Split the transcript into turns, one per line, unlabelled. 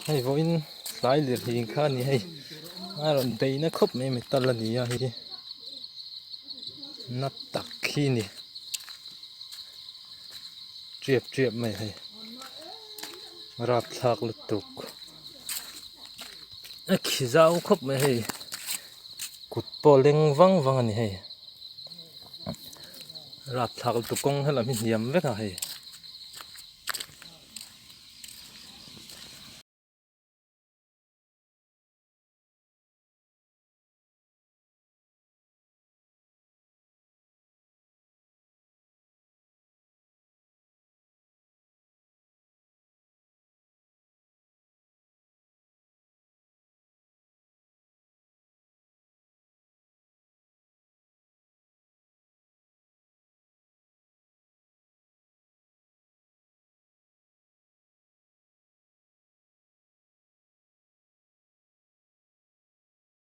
hay vô in lái liệt hình khá ni hay rồi đây nó khóc mẹ ta là gì à hay nó tắc khi nè triệp mày hay rạp thạc lụt tục khi dạo khóc mày hay cụt bò leng văng văng này hay rạp thạc lụt tục công hay là mình hiểm với cả hay